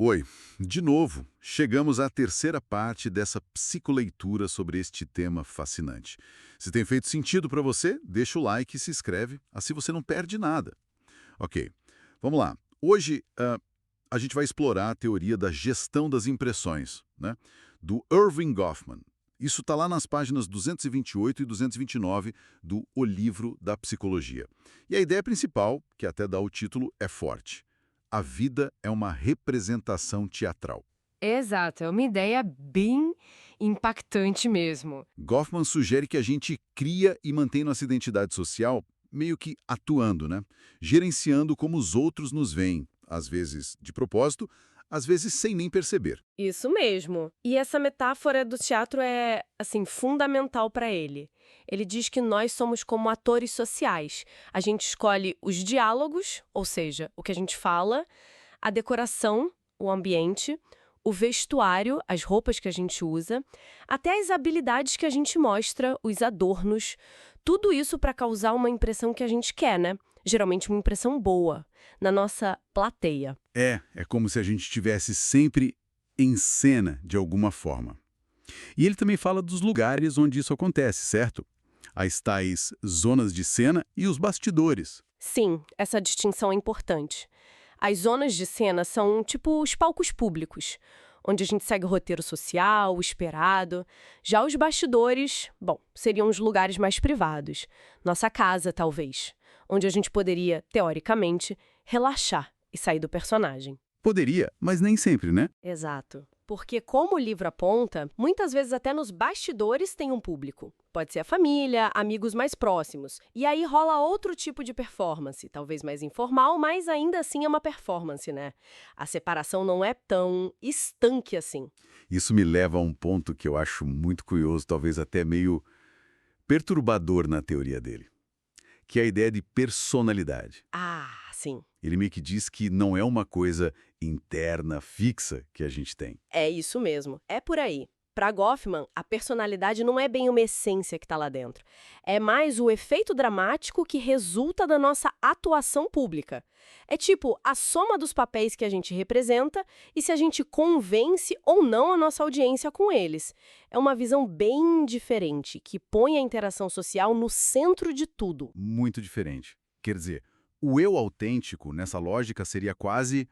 Oi, de novo, chegamos à terceira parte dessa psicoleitura sobre este tema fascinante. Se tem feito sentido para você, deixa o like e se inscreve, assim você não perde nada. Ok, vamos lá. Hoje a gente vai explorar a teoria da gestão das impressões, né? Do Irving Goffman. Isso está lá nas páginas 228 e 229 do O Livro da Psicologia. E a ideia principal, que até dá o título, é forte. A vida é uma representação teatral. Exato, é uma ideia bem impactante mesmo. Goffman sugere que a gente cria e mantém nossa identidade social meio que atuando, né? Gerenciando como os outros nos veem, às vezes de propósito, às vezes sem nem perceber. Isso mesmo. E essa metáfora do teatro é, assim, fundamental para ele. Ele diz que nós somos como atores sociais. A gente escolhe os diálogos, ou seja, o que a gente fala, a decoração, o ambiente, o vestuário, as roupas que a gente usa, até as habilidades que a gente mostra, os adornos, tudo isso para causar uma impressão que a gente quer, né? Geralmente uma impressão boa, na nossa plateia. É como se a gente estivesse sempre em cena de alguma forma. E ele também fala dos lugares onde isso acontece, certo? As tais zonas de cena e os bastidores. Sim, essa distinção é importante. As zonas de cena são tipo os palcos públicos, onde a gente segue o roteiro social, o esperado. Já os bastidores, bom, seriam os lugares mais privados. Nossa casa, talvez, onde a gente poderia, teoricamente, relaxar e sair do personagem. Poderia, mas nem sempre, né? Exato. Porque, como o livro aponta, muitas vezes até nos bastidores tem um público. Pode ser a família, amigos mais próximos. E aí rola outro tipo de performance, talvez mais informal, mas ainda assim é uma performance, né? A separação não é tão estanque assim. Isso me leva a um ponto que eu acho muito curioso, talvez até meio perturbador na teoria dele, que é a ideia de personalidade. Ah, sim. Ele meio que diz que não é uma coisa interna, fixa que a gente tem. É isso mesmo. É por aí. Para Goffman, a personalidade não é bem uma essência que está lá dentro. É mais o efeito dramático que resulta da nossa atuação pública. É tipo a soma dos papéis que a gente representa e se a gente convence ou não a nossa audiência com eles. É uma visão bem diferente, que põe a interação social no centro de tudo. Muito diferente. Quer dizer, o eu autêntico, nessa lógica, seria quase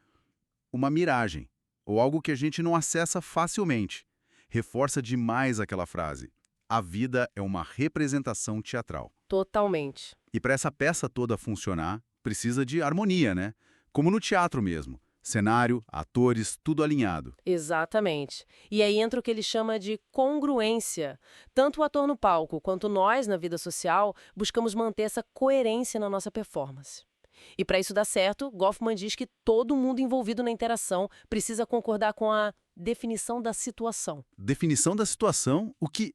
uma miragem, ou algo que a gente não acessa facilmente. Reforça demais aquela frase. A vida é uma representação teatral. Totalmente. E para essa peça toda funcionar, precisa de harmonia, né? Como no teatro mesmo. Cenário, atores, tudo alinhado. Exatamente. E aí entra o que ele chama de congruência. Tanto o ator no palco quanto nós na vida social buscamos manter essa coerência na nossa performance. E para isso dar certo, Goffman diz que todo mundo envolvido na interação precisa concordar com a definição da situação. Definição da situação, o que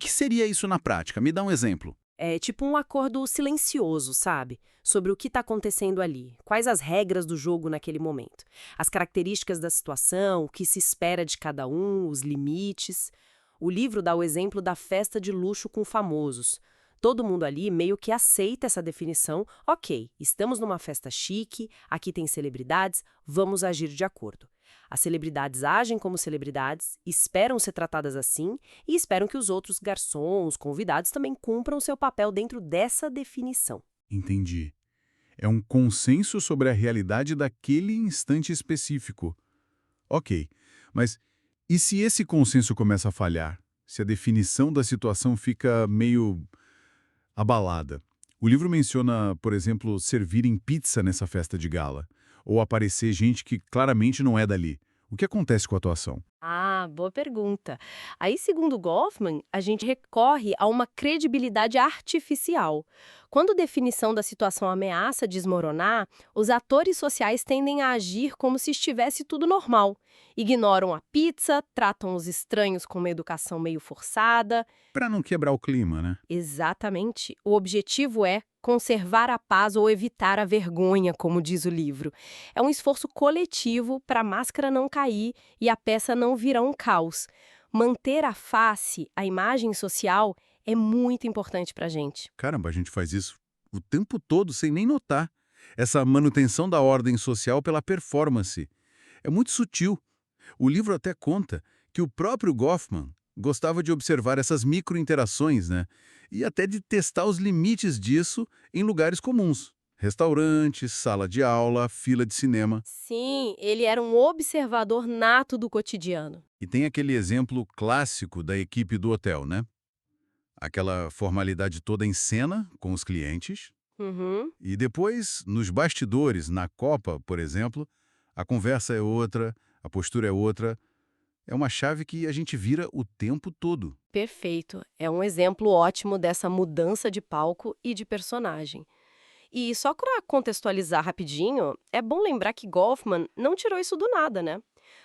seria isso na prática? Me dá um exemplo. É tipo um acordo silencioso, sabe? Sobre o que está acontecendo ali, quais as regras do jogo naquele momento, as características da situação, o que se espera de cada um, os limites. O livro dá o exemplo da festa de luxo com famosos. Todo mundo ali meio que aceita essa definição. Ok, estamos numa festa chique, aqui tem celebridades, vamos agir de acordo. As celebridades agem como celebridades, esperam ser tratadas assim e esperam que os outros garçons, convidados também cumpram seu papel dentro dessa definição. Entendi. É um consenso sobre a realidade daquele instante específico. Ok, mas e se esse consenso começa a falhar? Se a definição da situação fica meio abalada? O livro menciona, por exemplo, servirem pizza nessa festa de gala, ou aparecer gente que claramente não é dali. O que acontece com a atuação? Ah, boa pergunta. Aí, segundo Goffman, a gente recorre a uma credibilidade artificial. Quando a definição da situação ameaça desmoronar, os atores sociais tendem a agir como se estivesse tudo normal. Ignoram a pizza, tratam os estranhos com uma educação meio forçada. Para não quebrar o clima, né? Exatamente. O objetivo é conservar a paz ou evitar a vergonha, como diz o livro. É um esforço coletivo para a máscara não cair e a peça não virar um caos. Manter a face, a imagem social, é muito importante para a gente. Caramba, a gente faz isso o tempo todo sem nem notar. Essa manutenção da ordem social pela performance. É muito sutil. O livro até conta que o próprio Goffman gostava de observar essas microinterações, né? E até de testar os limites disso em lugares comuns. Restaurantes, sala de aula, fila de cinema. Sim, ele era um observador nato do cotidiano. E tem aquele exemplo clássico da equipe do hotel, né? Aquela formalidade toda em cena com os clientes. Uhum. E depois, nos bastidores, na Copa, por exemplo, a conversa é outra, a postura é outra. É uma chave que a gente vira o tempo todo. Perfeito. É um exemplo ótimo dessa mudança de palco e de personagem. E só para contextualizar rapidinho, é bom lembrar que Goffman não tirou isso do nada, né?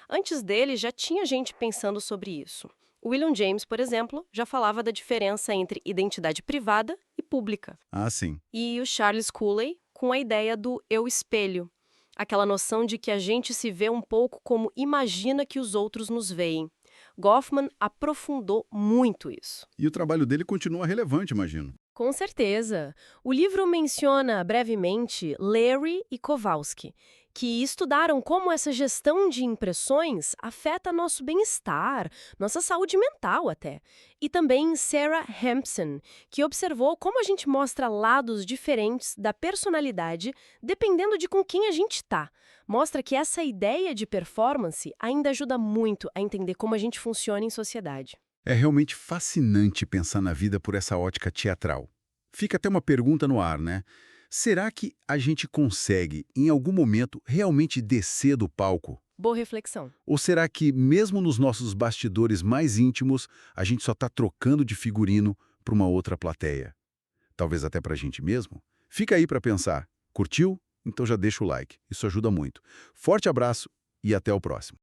Antes dele já tinha gente pensando sobre isso. O William James, por exemplo, já falava da diferença entre identidade privada e pública. Ah, sim. E o Charles Cooley com a ideia do eu espelho, aquela noção de que a gente se vê um pouco como imagina que os outros nos veem. Goffman aprofundou muito isso. E o trabalho dele continua relevante, imagino. Com certeza. O livro menciona brevemente Leary e Kowalski, que estudaram como essa gestão de impressões afeta nosso bem-estar, nossa saúde mental até. E também Sarah Hampson, que observou como a gente mostra lados diferentes da personalidade dependendo de com quem a gente está. Mostra que essa ideia de performance ainda ajuda muito a entender como a gente funciona em sociedade. É realmente fascinante pensar na vida por essa ótica teatral. Fica até uma pergunta no ar, né? Será que a gente consegue, em algum momento, realmente descer do palco? Boa reflexão. Ou será que, mesmo nos nossos bastidores mais íntimos, a gente só está trocando de figurino para uma outra plateia? Talvez até para a gente mesmo? Fica aí para pensar. Curtiu? Então já deixa o like. Isso ajuda muito. Forte abraço e até o próximo.